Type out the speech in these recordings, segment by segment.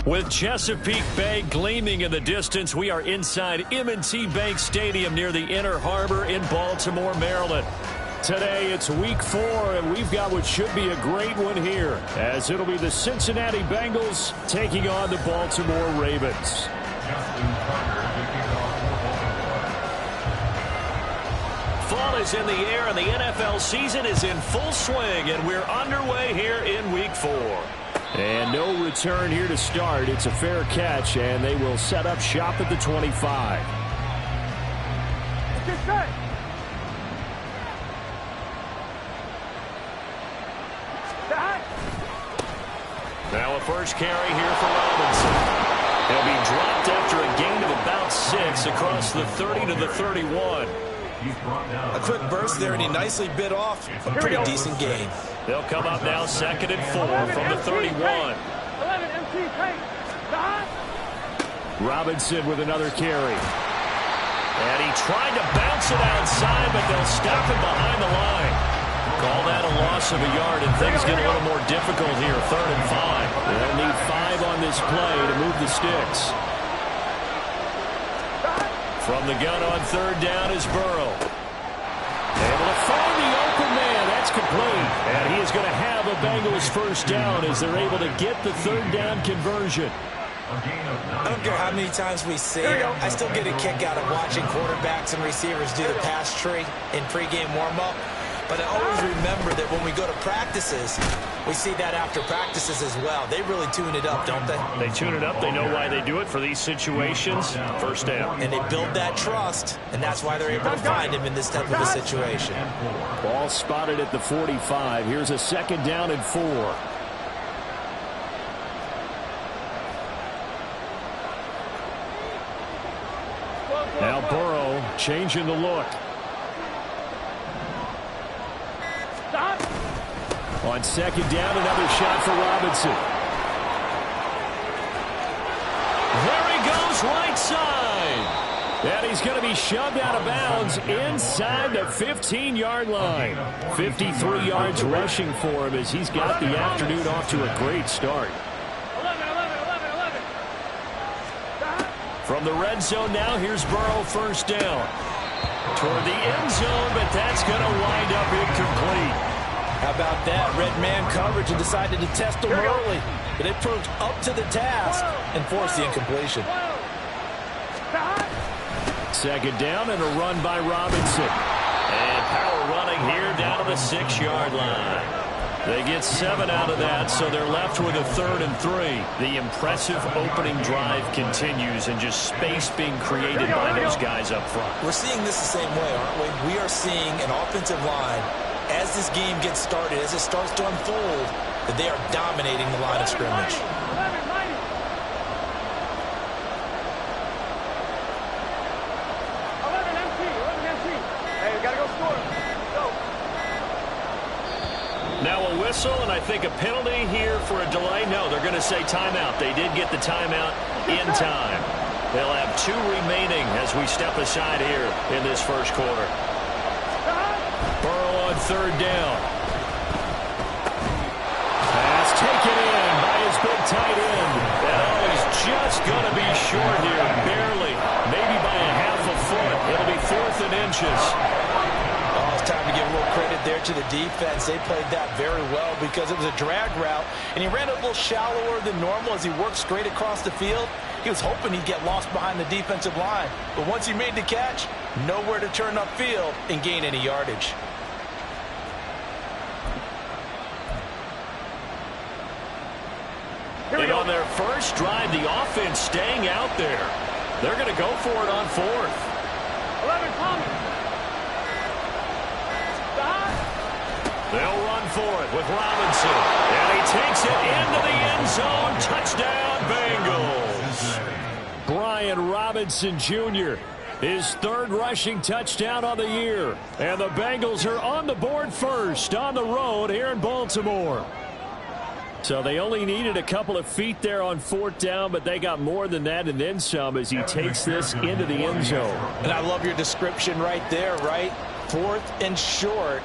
With Chesapeake Bay gleaming in the distance, we are inside M&T Bank Stadium near the Inner Harbor in Baltimore, Maryland. Today, it's Week 4, and we've got what should be a great one here, as it'll be the Cincinnati Bengals taking on the Baltimore Ravens. Fall is in the air, and the NFL season is in full swing, and we're underway here in Week 4. And no return here to start. It's a fair catch, and they will set up shop at the 25. first carry here for Robinson. He'll be dropped after a gain of about 6 across the 30 to the 31. A quick burst there, and he nicely bit off a pretty decent gain. They'll come up now 2nd and 4 from the 31. Robinson with another carry. And he tried to bounce it outside, but they'll stop him behind the line. Call that a loss of a yard, and things get a little more difficult here. 3rd and 5. They'll need 5 on this play to move the sticks. From the gun on 3rd down is Burrow. Able to find the open man. That's complete. And he is going to have a Bengals first down as they're able to get the 3rd down conversion. I don't care how many times we say it, I still get a kick out of watching quarterbacks and receivers do the pass tree in pregame warm-up. But I always remember that when we go to practices, we see that after practices as well. They really tune it up, don't they? They tune it up. They know why they do it for these situations. First down. And they build that trust, and that's why they're able to find him in this type of a situation. Ball spotted at the 45. Here's a 2nd down and 4. Now Burrow changing the look. On 2nd down, another shot for Robinson. There he goes, right side. And he's going to be shoved out of bounds inside the 15-yard line. 53 yards rushing for him as he's got the afternoon off to a great start. From the red zone now, here's Burrow, first down. Toward the end zone, but that's going to wind up incomplete. How about that? Red man coverage and decided to test him early. But it proved up to the task and forced the incompletion. 2nd down and a run by Robinson. And power running here down to the 6-yard line. They get 7 out of that, so they're left with a 3rd and 3. The impressive opening drive continues and just space being created by those guys up front. We're seeing this the same way, aren't we? We are seeing an offensive line, as this game gets started, as it starts to unfold, that they are dominating the line of scrimmage. Now a whistle, and I think a penalty here for a delay. No, they're going to say timeout. They did get the timeout in time. They'll have 2 remaining as we step aside here in this first quarter. Burrow on 3rd down. Pass taken in by his big tight end. And he's just going to be short here, barely, maybe by a half a foot. It'll be 4th and inches. It's time to give a little credit there to the defense. They played that very well because it was a drag route, and he ran a little shallower than normal as he worked straight across the field. He was hoping he'd get lost behind the defensive line, but once he made the catch, nowhere to turn upfield and gain any yardage. And on their first drive, the offense staying out there. They're going to go for it on 4th. 11 coming. They'll run for it with Robinson. And he takes it into the end zone. Touchdown, Bengals. Brian Robinson Jr., his 3rd rushing touchdown on the year. And the Bengals are on the board first on the road here in Baltimore. So they only needed a couple of feet there on 4th down, but they got more than that and then some as he takes this into the end zone. And I love your description right there, right? 4th and short.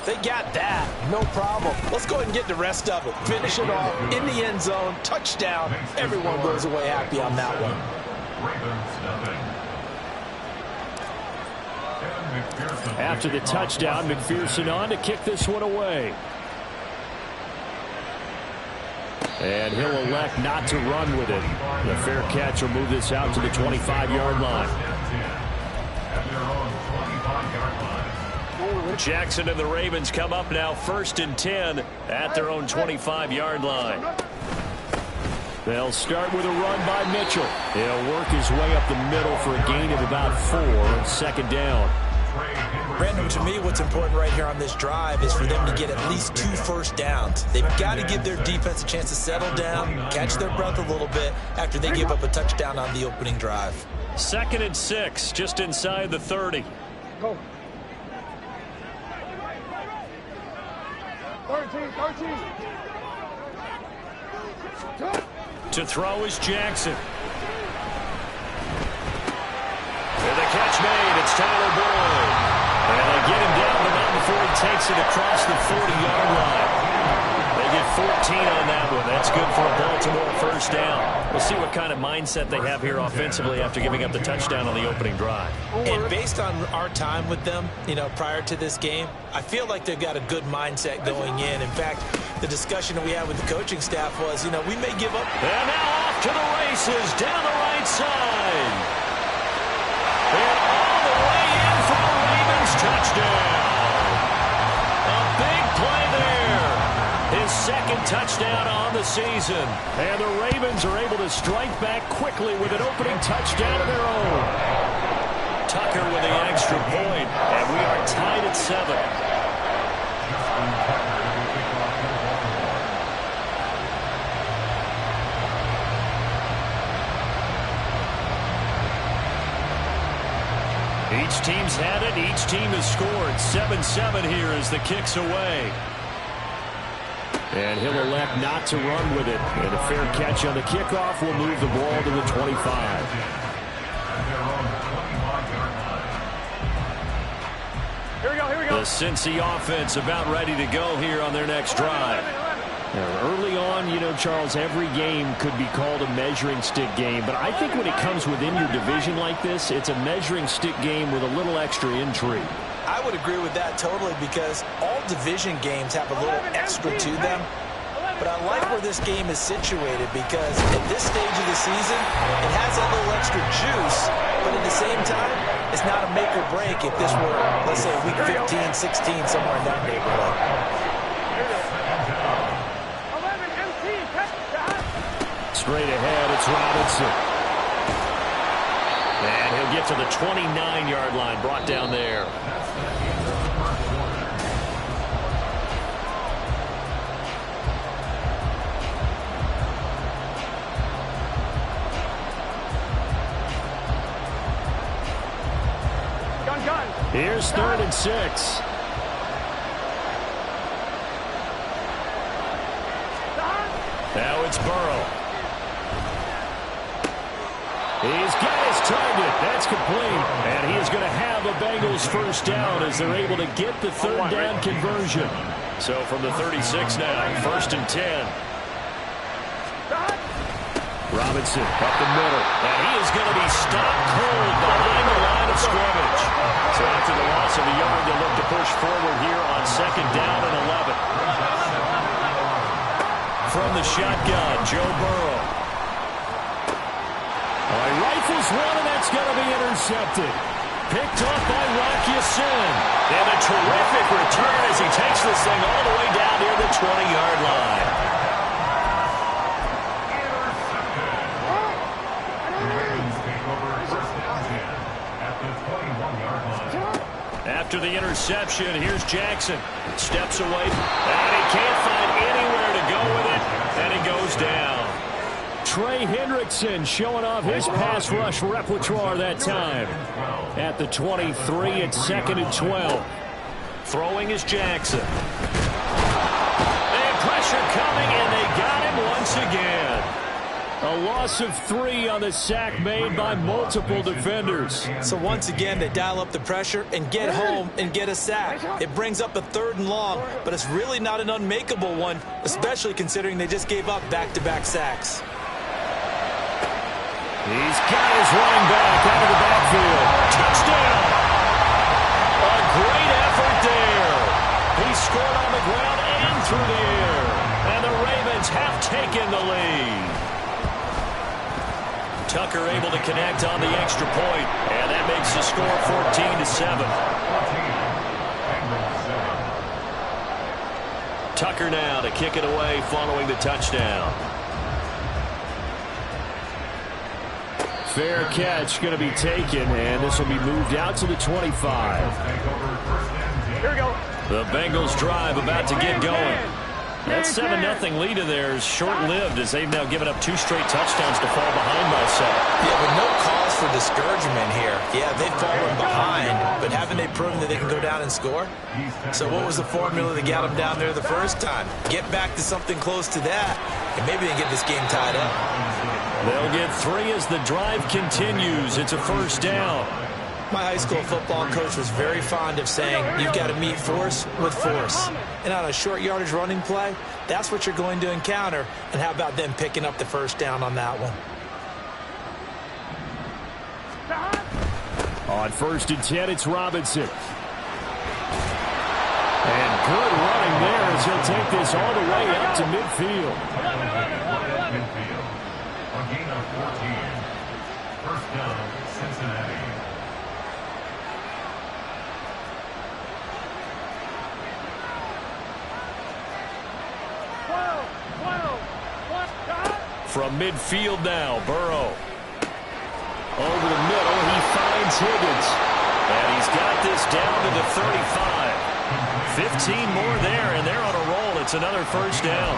They got that. No problem. Let's go ahead and get the rest of it. Finish it off in the end zone. Touchdown. Everyone goes away happy on that one. After the touchdown, McPherson on to kick this one away. And he'll elect not to run with it. The fair catch will move this out to the 25-yard line. Jackson and the Ravens come up now 1st and 10 at their own 25-yard line. They'll start with a run by Mitchell. He'll work his way up the middle for a gain of about 4 on 2nd down. Brandon, to me, what's important right here on this drive is for them to get at least 2 first downs. They've got to give their defense a chance to settle down, catch their breath a little bit after they give up a touchdown on the opening drive. 2nd and 6, just inside the 30. Go. 13. To throw is Jackson. And the catch made. It's Tyler Boyd. And they get him down the mountain before he takes it across the 40-yard line. They get 14 on that one. That's good for a Baltimore first down. We'll see what kind of mindset they have here offensively after giving up the touchdown on the opening drive. And based on our time with them, prior to this game, I feel like they've got a good mindset going in. In fact, the discussion that we had with the coaching staff was, we may give up. And now off to the races down the right side. And all the way in for a Ravens touchdown. A big play there. His 2nd touchdown on the season. And the Ravens are able to strike back quickly with an opening touchdown of their own. Tucker with the extra point. And we are tied at 7. Each team's had it. Each team has scored. 7-7 here as the kick's away. And he'll elect not to run with it. And a fair catch on the kickoff will move the ball to the 25. Here we go. The Cincy offense about ready to go here on their next drive. Now, early on, Charles, every game could be called a measuring stick game. But I think when it comes within your division like this, it's a measuring stick game with a little extra intrigue. I would agree with that totally because all division games have a little extra to them. But I like where this game is situated because at this stage of the season, it has that little extra juice. But at the same time, it's not a make or break if this were, let's say, week 15, 16, somewhere in that neighborhood. Straight ahead, it's Robinson. And he'll get to the 29-yard line, brought down there. Gun. Here's 3rd and 6. Now it's Burrow. He's got his target. That's complete. And he is going to have a Bengals first down as they're able to get the 3rd down conversion. So from the 36 now, 1st and 10. Robinson up the middle. And he is going to be stopped cold behind the line of scrimmage. So after the loss of a yard, they'll look to push forward here on 2nd down and 11. From the shotgun, Joe Burrow. He rifles one, and that's going to be intercepted. Picked up by Rock Ya-Sin. And a terrific return as he takes this thing all the way down near the 20-yard line. After the interception, here's Jackson. Steps away, and he can't find anywhere to go with it, and he goes down. Trey Hendrickson showing off his pass rush repertoire that time. At the 23, it's 2nd and 12. Throwing is Jackson. And pressure coming, and they got him once again. A loss of 3 on the sack made by multiple defenders. So once again, they dial up the pressure and get home and get a sack. It brings up a 3rd and long, but it's really not an unmakeable one, especially considering they just gave up back-to-back sacks. He's got his running back out of the backfield. Touchdown! A great effort there. He scored on the ground and through the air. And the Ravens have taken the lead. Tucker able to connect on the extra point, and that makes the score 14-7. Tucker now to kick it away following the touchdown. Fair catch going to be taken, and this will be moved out to the 25. Here we go. The Bengals drive about to get going. That 7-0 lead of theirs is short-lived as they've now given up 2 straight touchdowns to fall behind by 7. Yeah, but no cause for discouragement here. Yeah, they've fallen behind, but haven't they proven that they can go down and score? So what was the formula that got them down there the first time? Get back to something close to that, and maybe they get this game tied up. They'll get 3 as the drive continues. It's a first down. My high school football coach was very fond of saying, you've got to meet force with force. And on a short yardage running play, that's what you're going to encounter. And how about them picking up the first down on that one? On 1st and 10, it's Robinson. And good running there as he'll take this all the way up to midfield. A gain of 14. First down, Cincinnati. From midfield now, Burrow. Over the middle, he finds Higgins. And he's got this down to the 35. 15 more there, and they're on a roll. It's another first down.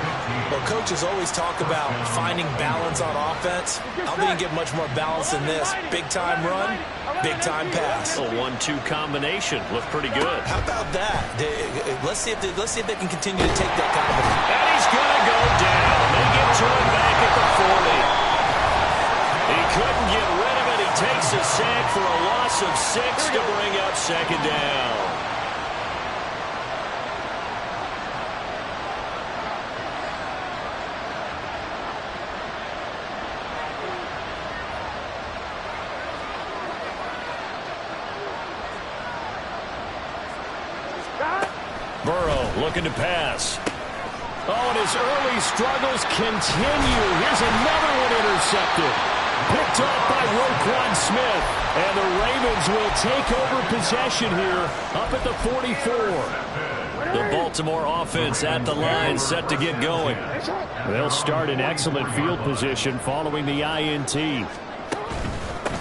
Well, coaches always talk about finding balance on offense. I don't think you get much more balance than this. Big-time run, big-time pass. A 1-2 combination. Looked pretty good. How about that? Let's see if they can continue to take that combination. And he's going to go down. They get to him back at the 40. He couldn't get rid of it. He takes a sack for a loss of 6 to bring up second down. Burrow looking to pass. Oh, and his early struggles continue. Here's another one intercepted. Picked off by Roquan Smith. And the Ravens will take over possession here up at the 44. The Baltimore offense at the line set to get going. They'll start in excellent field position following the INT.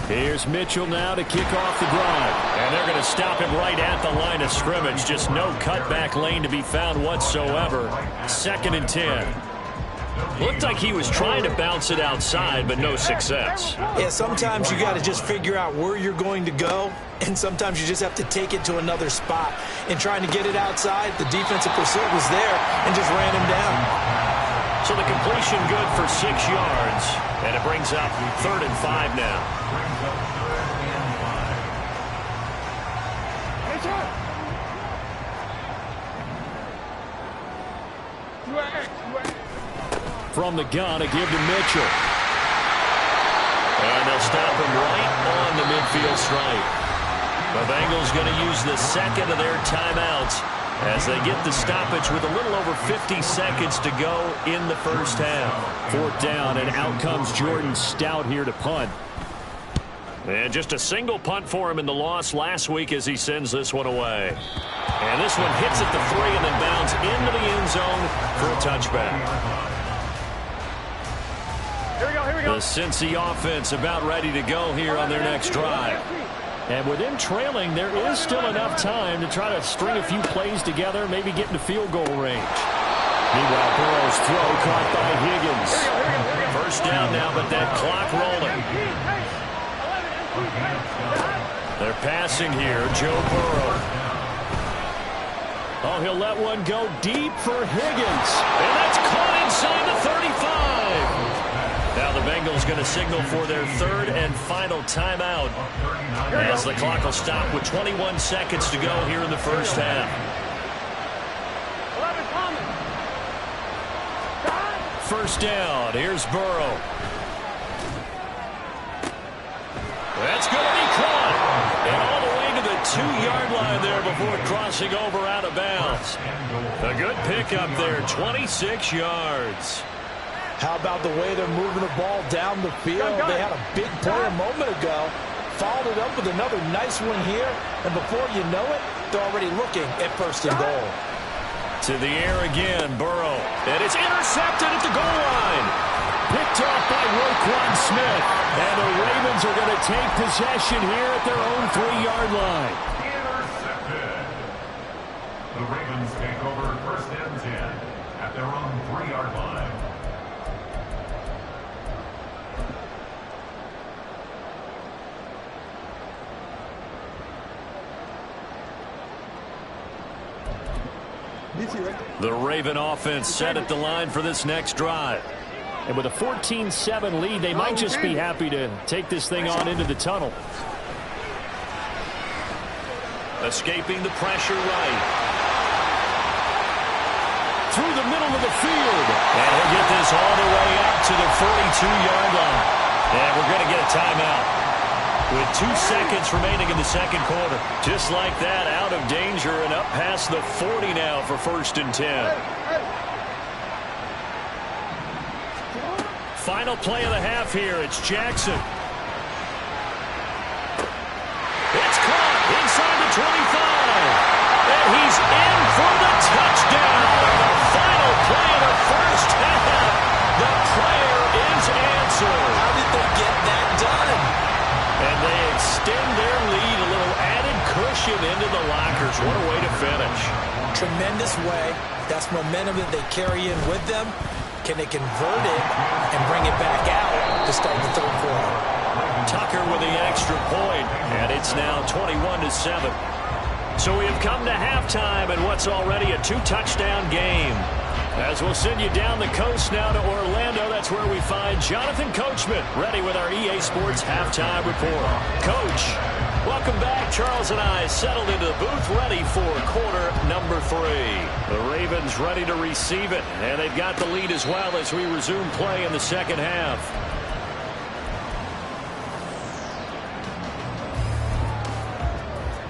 Here's Mitchell now to kick off the drive. And they're going to stop him right at the line of scrimmage. Just no cutback lane to be found whatsoever. 2nd and 10. Looked like he was trying to bounce it outside, but no success. Yeah, sometimes you got to just figure out where you're going to go, and sometimes you just have to take it to another spot. In trying to get it outside, the defensive pursuit was there and just ran him down. So the completion good for 6 yards, and it brings up 3rd and 5 now. From the gun, a give to Mitchell. And they'll stop him right on the midfield stripe. The Bengals going to use the second of their timeouts as they get the stoppage with a little over 50 seconds to go in the first half. 4th down, and out comes Jordan Stout here to punt. And just a single punt for him in the loss last week as he sends this one away. And this one hits at the 3 and then bounds into the end zone for a touchback. Here we go, here we go. The Cincy offense about ready to go here on their next drive. And with them trailing, there is still enough time to try to string a few plays together, maybe get into field goal range. Meanwhile, Burrow's throw caught by Higgins. First down now, but that clock rolling. They're passing here, Joe Burrow. Oh, he'll let one go deep for Higgins. And that's caught inside the 35. Now the Bengals going to signal for their 3rd and final timeout as the clock will stop with 21 seconds to go here in the first half. First down. Here's Burrow. That's going to be caught. And all the way to the 2-yard line there before crossing over out of bounds. A good pickup there, 26 yards. How about the way they're moving the ball down the field? They had a big play a moment ago. Followed it up with another nice one here. And before you know it, they're already looking at 1st and goal. To the air again, Burrow. And it's intercepted at the goal line. Picked off by Roquan Smith. And the Ravens Ravens are going to take possession here at their own 3-yard line. Intercepted. The Ravens take over first and 10 at their own 3-yard line. The Raven offense set at the line for this next drive. And with a 14-7 lead, they might just be happy to take this thing on into the tunnel. Escaping the pressure right. Through the middle of the field. And he'll get this all the way up to the 42-yard line. And we're going to get a timeout. With 2 seconds remaining in the second quarter. Just like that, out of danger and up past the 40 now for first and 10. Final play of the half here. It's Jackson. It's caught inside the 25. And he's in for the touchdown. The final play of the first half. The prayer is answered. How did they get that done? And they extend their lead, a little added cushion into the lockers. What a way to finish. Tremendous way. That's momentum that they carry in with them. Can they convert it and bring it back out to start the third quarter? Tucker with the extra point, and it's now 21-7. So we have come to halftime in what's already a 2-touchdown game. As we'll send you down the coast now to Orlando, that's where we find Jonathan Coachman, ready with our EA Sports Halftime Report. Coach, welcome back. Charles and I settled into the booth, ready for quarter number 3. The Ravens ready to receive it, and they've got the lead as well as we resume play in the second half.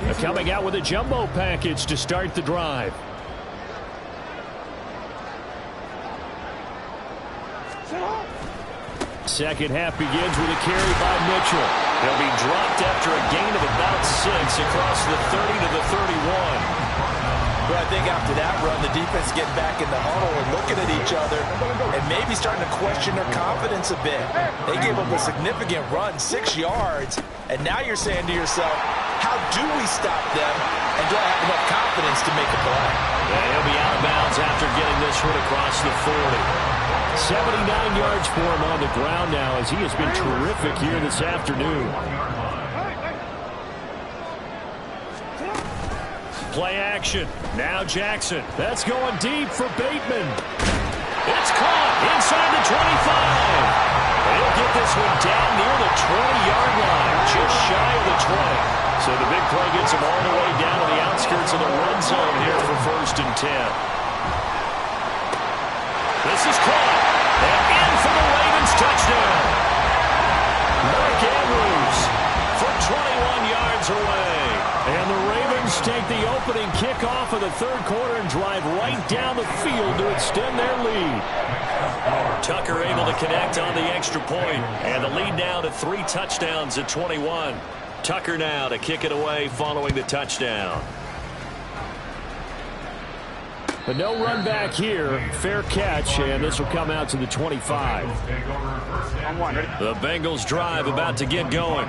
They're coming out with a jumbo package to start the drive. Second half begins with a carry by Mitchell. He'll be dropped after a gain of about 6 across the 30 to the 31. But I think after that run, the defense getting back in the huddle and looking at each other and maybe starting to question their confidence a bit. They gave up a significant run, 6 yards, and now you're saying to yourself, how do we stop them, and do I have enough confidence to make a play? Yeah, he'll be out of bounds after getting this one across the 40. 79 yards for him on the ground now as he has been terrific here this afternoon. Play action. Now Jackson. That's going deep for Bateman. It's caught inside the 25. He'll get this one down near the 20-yard line, just shy of the 20. So the big play gets him all the way down to the outskirts of the red zone here for first and 10. This is caught. And in for the Ravens touchdown. Mark Andrews for 21 yards away. And the Ravens take the opening kickoff of the third quarter and drive right down the field to extend their lead. Tucker able to connect on the extra point. And the lead now to 3 touchdowns at 21. Tucker now to kick it away following the touchdown. But no run back here. Fair catch, and this will come out to the 25. The Bengals drive about to get going.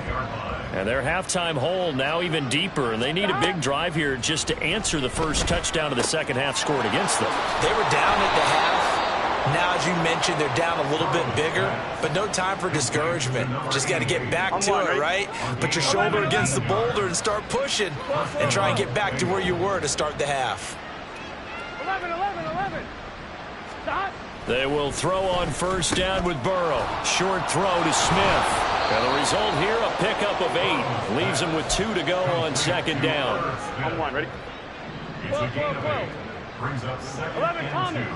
And their halftime hole now even deeper, and they need a big drive here just to answer the first touchdown of the second half scored against them. They were down at the half. Now, as you mentioned, they're down a little bit bigger, but no time for discouragement. Just got to get back to it, right? Put your shoulder against the boulder and start pushing and try and get back to where you were to start the half. 11. Stop. They will throw on first down with Burrow. Short throw to Smith. And the result here, a pickup of 8. Leaves him with 2 to go on second down. On 1, ready? It's a gain of 8. Brings up second 11, and Tommy. 2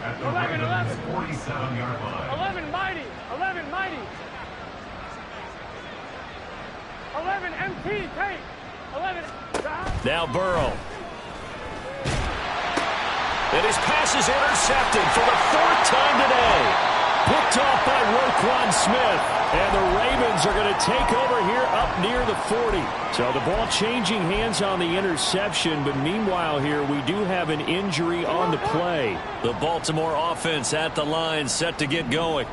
at the Ravens' 47-yard line. 11, mighty. 11, mighty. 11, MT, take. 11, stop. Now Burrow. And his pass is intercepted for the 4th time today. Picked off by Roquan Smith. And the Ravens are going to take over here up near the 40. So the ball changing hands on the interception. But meanwhile here, we do have an injury on the play. The Baltimore offense at the line set to get going.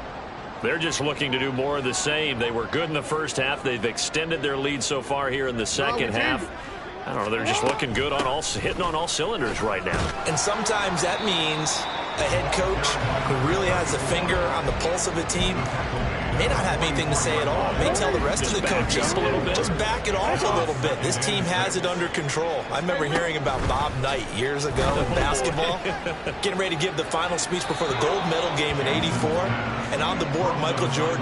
They're just looking to do more of the same. They were good in the first half. They've extended their lead so far here in the second half. I don't know, they're just looking good on hitting on all cylinders right now. And sometimes that means a head coach who really has a finger on the pulse of a team may not have anything to say at all. May tell the rest of the coaches, just back it off a little bit. This team has it under control. I remember hearing about Bob Knight years ago in basketball, getting ready to give the final speech before the gold medal game in '84. And on the board, Michael Jordan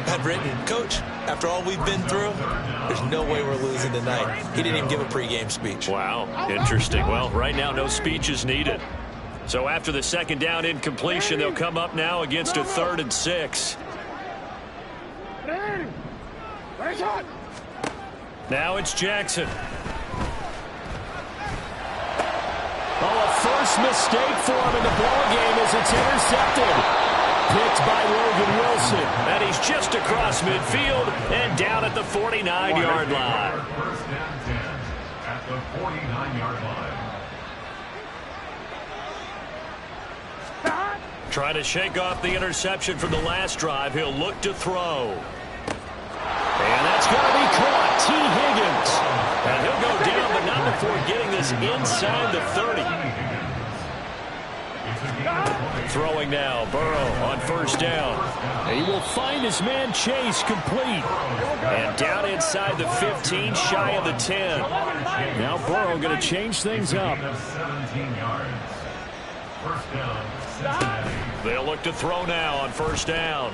had written, "Coach, after all we've been through, there's no way we're losing tonight." He didn't even give a pregame speech. Wow, interesting. Well, right now, no speech is needed. So after the second down incompletion, they'll come up now against a 3rd and 6. Now it's Jackson. Oh, a first mistake for him in the ballgame as it's intercepted. Picked by Logan Wilson. And he's just across midfield and down at the 49-yard line. First and 10 at the 49-yard line. Trying to shake off the interception from the last drive. He'll look to throw. And that's going to be caught. T. Higgins. And he'll go down, but not before getting this inside the 30. Throwing now. Burrow on first down. And he will find his man Chase complete. And down inside the 15, shy of the 10. Now Burrow going to change things up. 17 yards. First down, Cincinnati. They'll look to throw now on first down.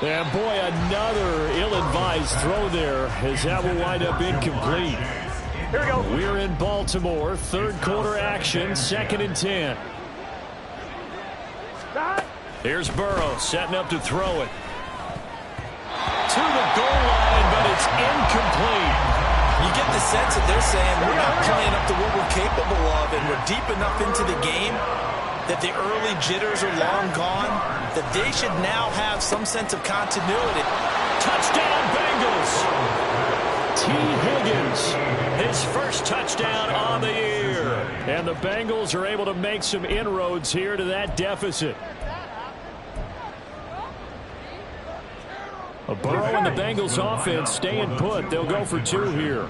And boy, another ill-advised throw there as that will wind up incomplete. Here we go. We're in Baltimore, third quarter action, 2nd and 10. Here's Burrow setting up to throw it. To the goal line, but it's incomplete. You get the sense that they're saying we're not playing up to what we're capable of, and we're deep enough into the game that the early jitters are long gone, that they should now have some sense of continuity. Touchdown, Bengals. T. Higgins, his first touchdown on the year. And the Bengals are able to make some inroads here to that deficit. A Burrow and the Bengals offense staying put. They'll go for 2 here.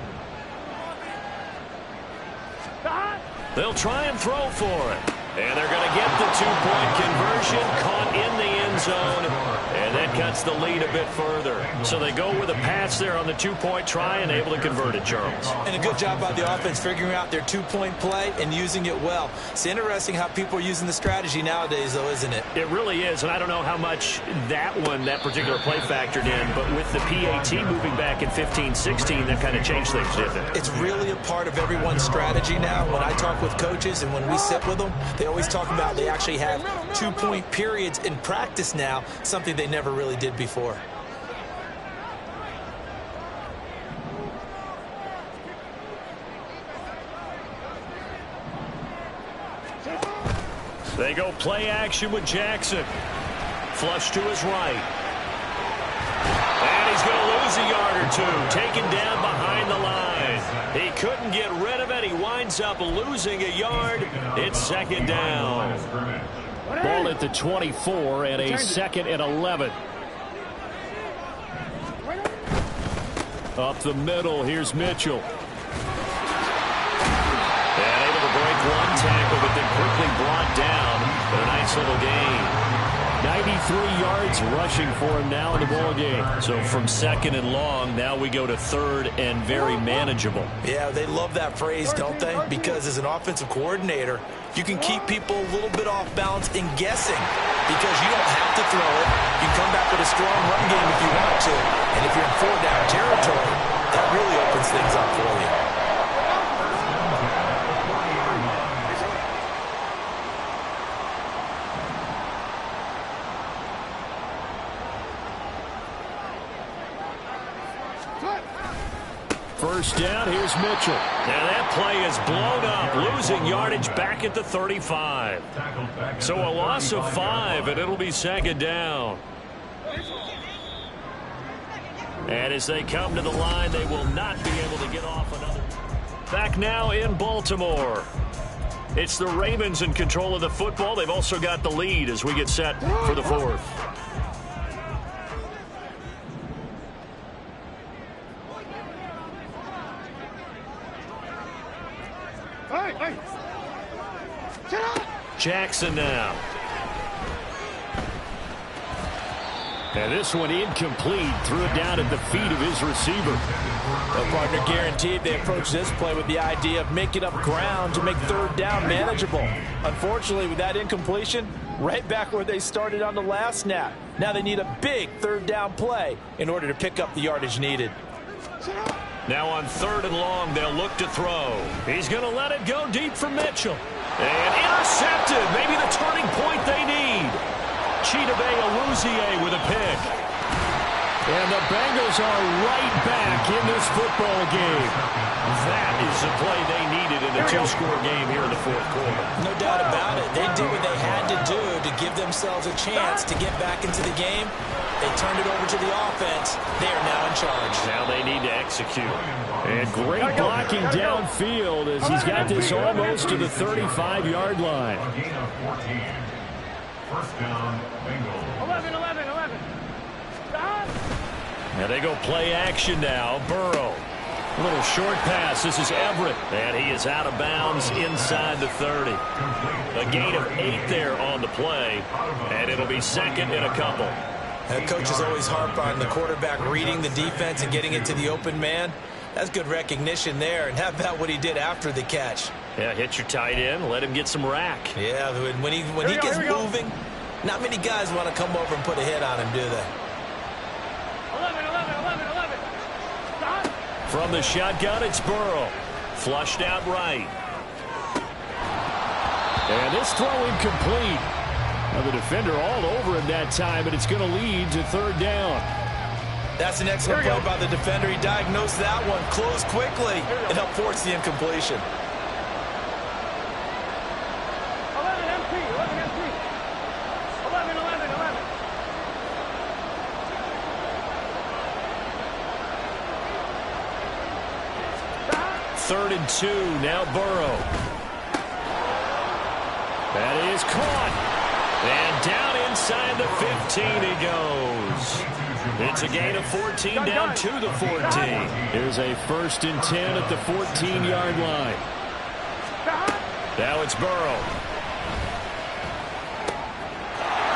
They'll try and throw for it. And they're going to get the 2-point conversion, caught in the end zone, and that cuts the lead a bit further. So they go with a pass there on the 2-point try and able to convert it, Charles. And a good job by the offense figuring out their 2-point play and using it well. It's interesting how people are using the strategy nowadays, though, isn't it? It really is, and I don't know how much that particular play factored in, but with the PAT moving back in 15-16, that kind of changed things, didn't it? It's really a part of everyone's strategy now. When I talk with coaches and when we sit with them, they always talk about they actually have 2-point periods in practice now, something they never really did before. They go play action with Jackson. Flush to his right. And he's going to lose a yard or 2. Taken down behind the line. He couldn't get rid of it. He winds up losing a yard. It's 2nd down. Ball at the 24 and a 2nd and 11. Up the middle, here's Mitchell. And able to break one tackle, but then quickly brought down. But a nice little gain. 93 yards rushing for him now in the ball game. So from 2nd and long, now we go to 3rd and very manageable. Yeah, they love that phrase, don't they? Because as an offensive coordinator, you can keep people a little bit off balance and guessing because you don't have to throw it. You can come back with a strong run game if you want to. And if you're in 4-down territory, that really opens things up for you. First down, here's Mitchell. Now that play is blown up, losing yardage back at the 35. So a loss of 5, and it'll be 2nd down. And as they come to the line, they will not be able to get off another. Back now in Baltimore. It's the Ravens in control of the football. They've also got the lead as we get set for the 4th. Jackson now. And this one incomplete. Threw it down at the feet of his receiver. The partner guaranteed they approach this play with the idea of making up ground to make third down manageable. Unfortunately, with that incompletion, right back where they started on the last snap. Now they need a big third down play in order to pick up the yardage needed. Now on 3rd and long, they'll look to throw. He's going to let it go deep for Mitchell. And intercepted. Maybe the turning point they need. Chidobe Awuzie with a pick. And the Bengals are right back in this football game. That is the play they needed in a 2-score game here in the 4th quarter. No doubt about it. They did what they had to do to give themselves a chance to get back into the game. They turned it over to the offense. They are now in charge. Now they need to execute. And great blocking downfield as he's got this almost to the 35-yard line. A gain of 14. First down, Bengals. 11, 11, 11. Stop. Now they go play action now. Burrow. A little short pass. This is Everett. And he is out of bounds inside the 30. A gain of 8 there on the play. And it'll be 2nd and a couple. Coaches always harp on the quarterback reading the defense and getting it to the open man. That's good recognition there. And how about what he did after the catch? Yeah, hit your tight end. Let him get some rack. Yeah, when he gets moving, not many guys want to come over and put a hit on him, do they? 11, 11, 11, 11. Stop. From the shotgun, it's Burrow. Flushed out right. And this throw incomplete. Now the defender all over him that time, and it's going to lead to 3rd down. That's an excellent play by the defender. He diagnosed that one, closed quickly, and helped force the incompletion. 11 MT, 11 MT. 11, 11, 11. 3rd and 2, now Burrow. That is caught. And down inside the 15 he goes. It's a gain of 14 down to the 14. Here's a 1st and 10 at the 14-yard line. Now it's Burrow.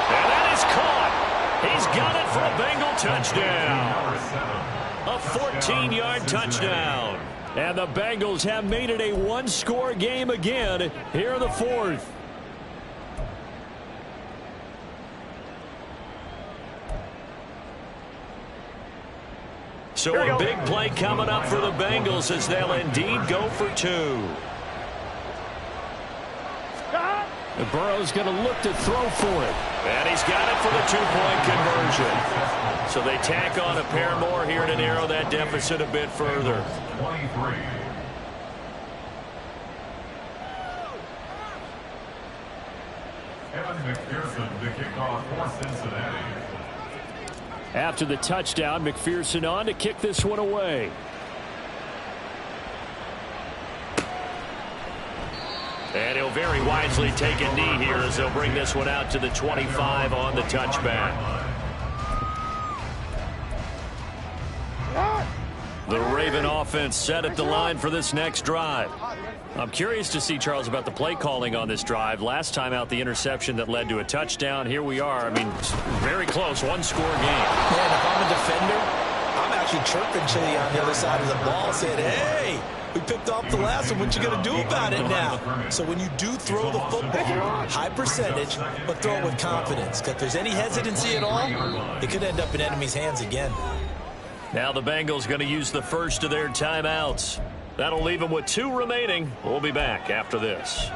And that is caught. He's got it for a Bengal touchdown. A 14-yard touchdown. And the Bengals have made it a 1-score game again here in the 4th. So a big play coming up for the Bengals as they'll indeed go for 2. And Burrow's going to look to throw for it. And he's got it for the 2-point conversion. So they tack on a pair more here to narrow that deficit a bit further. 23. Evan McPherson to kick off for Cincinnati. After the touchdown, McPherson on to kick this one away. And he'll very wisely take a knee here as they'll bring this one out to the 25 on the touchback. The Raven offense set at the line for this next drive. I'm curious to see, Charles, about the play calling on this drive. Last time out, the interception that led to a touchdown. Here we are. I mean, very close, 1-score game. Man, if I'm a defender, I'm actually chirping Chili on the other side of the ball, saying, hey, we picked off the last one. What you going to do about it now? So when you do throw the football, high percentage, but throw it with confidence. Because if there's any hesitancy at all, it could end up in enemy's hands again. Now the Bengals going to use the first of their timeouts. That'll leave them with 2 remaining. We'll be back after this.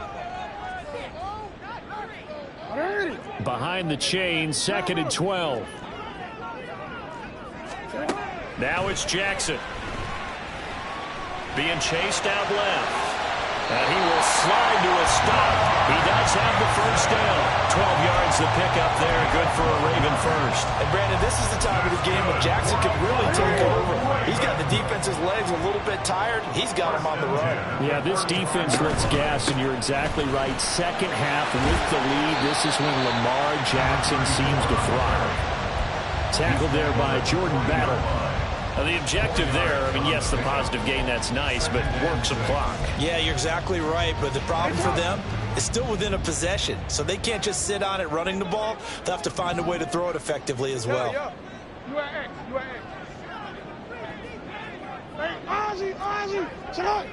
Behind the chain, 2nd and 12. Now it's Jackson. Being chased out left. And he will slide to a stop. He does have the first down. 12 yards to pick up there. Good for a Raven first. And Brandon, this is the time of the game when Jackson can really take over. He's got the defense's legs a little bit tired. He's got him on the run. Yeah, this defense lets gas, and you're exactly right. Second half with the lead, this is when Lamar Jackson seems to thrive. Tackled there by Jordan Battle. The objective there, I mean, yes, the positive gain, that's nice, but work some clock. Yeah, you're exactly right, but the problem for them is still within a possession, so they can't just sit on it running the ball. They'll have to find a way to throw it effectively as well. You at X, you at X. Hey, Ozzy, sit up.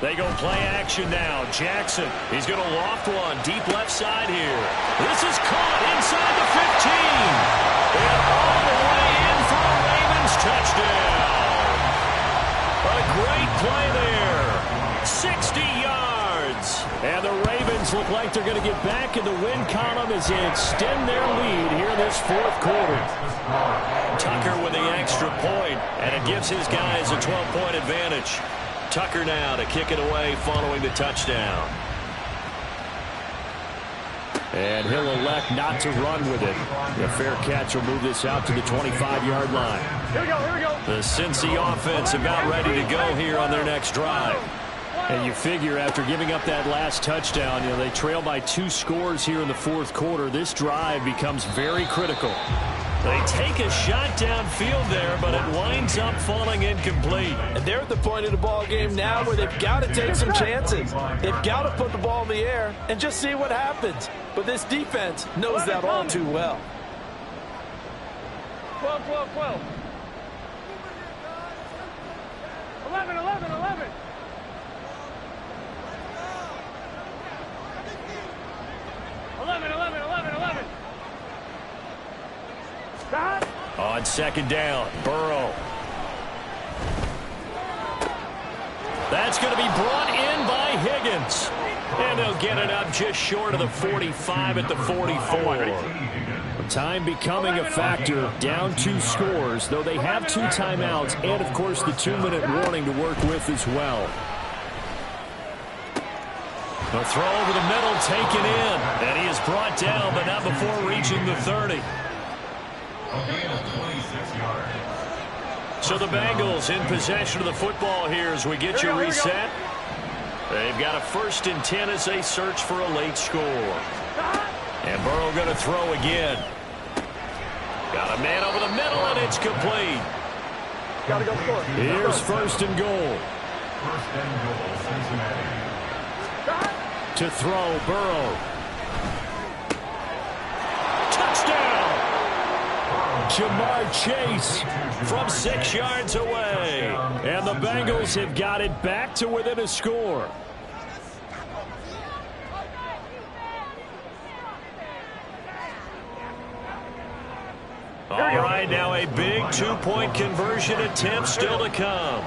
They go play action now. Jackson, he's going to loft one deep left side here. This is caught inside the 15. And all the way in for a Ravens touchdown. A great play there. 60 yards. And the Ravens look like they're going to get back in the win column as they extend their lead here in this fourth quarter. Tucker with the extra point, and it gives his guys a 12-point advantage. Tucker now to kick it away following the touchdown. And he'll elect not to run with it. The fair catch will move this out to the 25-yard line. Here we go. The Cincy offense about ready to go here on their next drive. And you figure after giving up that last touchdown, you know, they trail by 2 scores here in the fourth quarter. This drive becomes very critical. They take a shot downfield there, but it winds up falling incomplete. And they're at the point of the ball game now where they've got to take some chances. They've got to put the ball in the air and just see what happens. But this defense knows that all too well. 12. 11. 11. On second down, Burrow. That's going to be brought in by Higgins. And they'll get it up just short of the 45 at the 44. Time becoming a factor, down 2 scores, though they have 2 timeouts and, of course, the 2-minute warning to work with as well. The throw over the middle taken in, and he is brought down, but not before reaching the 30. So the Bengals in possession of the football here as we get you reset. They've got a 1st and 10 as they search for a late score. And Burrow going to throw again. Got a man over the middle, and it's complete. Gotta go for it. Here's 1st and goal. Cincinnati. To throw, Burrow. Touchdown! Jamar Chase from 6 yards away. And the Bengals have got it back to within a score. All right, now a big 2-point conversion attempt still to come.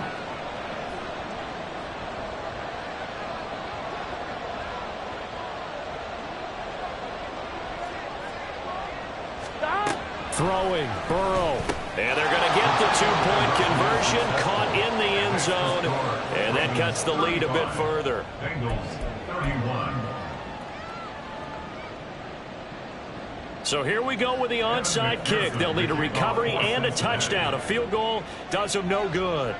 Throwing, Burrow. And they're going to get the 2-point conversion, caught in the end zone. And that cuts the lead a bit further. Bengals 31. So here we go with the onside kick. They'll need a recovery and a touchdown. A field goal does them no good.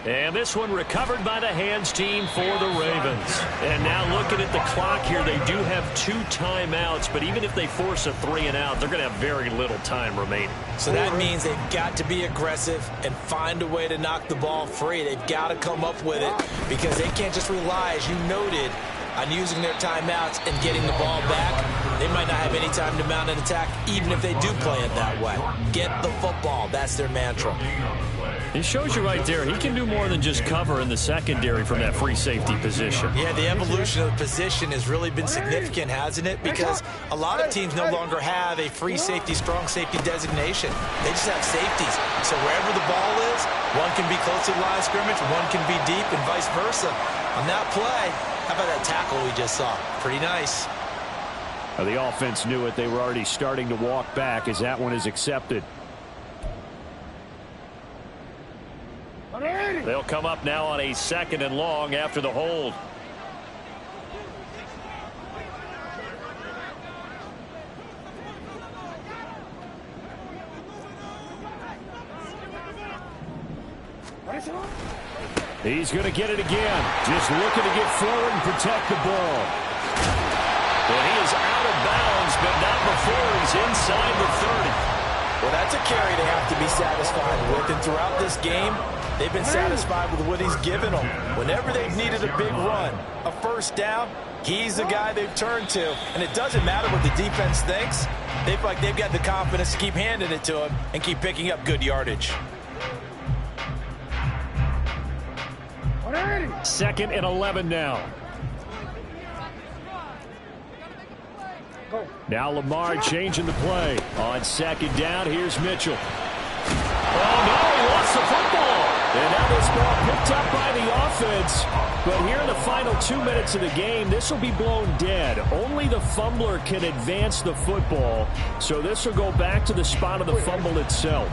And this one recovered by the hands team for the Ravens. And now looking at the clock here, they do have 2 timeouts, but even if they force a 3-and-out, they're going to have very little time remaining. So that means they've got to be aggressive and find a way to knock the ball free. They've got to come up with it because they can't just rely, as you noted, on using their timeouts and getting the ball back. They might not have any time to mount an attack, even if they do play it that way. Get the football. That's their mantra. It shows you right there, he can do more than just cover in the secondary from that free safety position. Yeah, the evolution of the position has really been significant, hasn't it? Because a lot of teams no longer have a free safety, strong safety designation. They just have safeties. So wherever the ball is, one can be close to the line of scrimmage, one can be deep, and vice versa. On that play, how about that tackle we just saw? Pretty nice. The offense knew it. They were already starting to walk back as that one is accepted. They'll come up now on a 2nd and long after the hold. He's going to get it again. Just looking to get forward and protect the ball. And he is out of bounds, but not before he's inside the 30. Well, that's a carry they have to be satisfied with. And throughout this game, they've been satisfied with what he's given them. Whenever they've needed a big run, a first down, he's the guy they've turned to. And it doesn't matter what the defense thinks. They feel like they've got the confidence to keep handing it to him and keep picking up good yardage. 2nd and 11 now. Now Lamar changing the play. On 2nd down, here's Mitchell. Oh, no, he lost the football. And now this ball picked up by the offense. But here in the final 2 minutes of the game, this will be blown dead. Only the fumbler can advance the football. So this will go back to the spot of the fumble itself.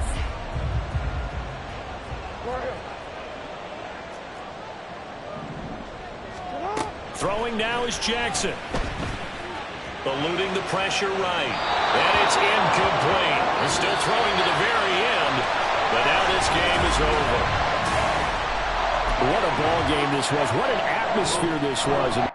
Throwing now is Jackson. Eluding the pressure right. And it's incomplete. He's still throwing to the very end. But now this game is over. What a ball game this was. What an atmosphere this was.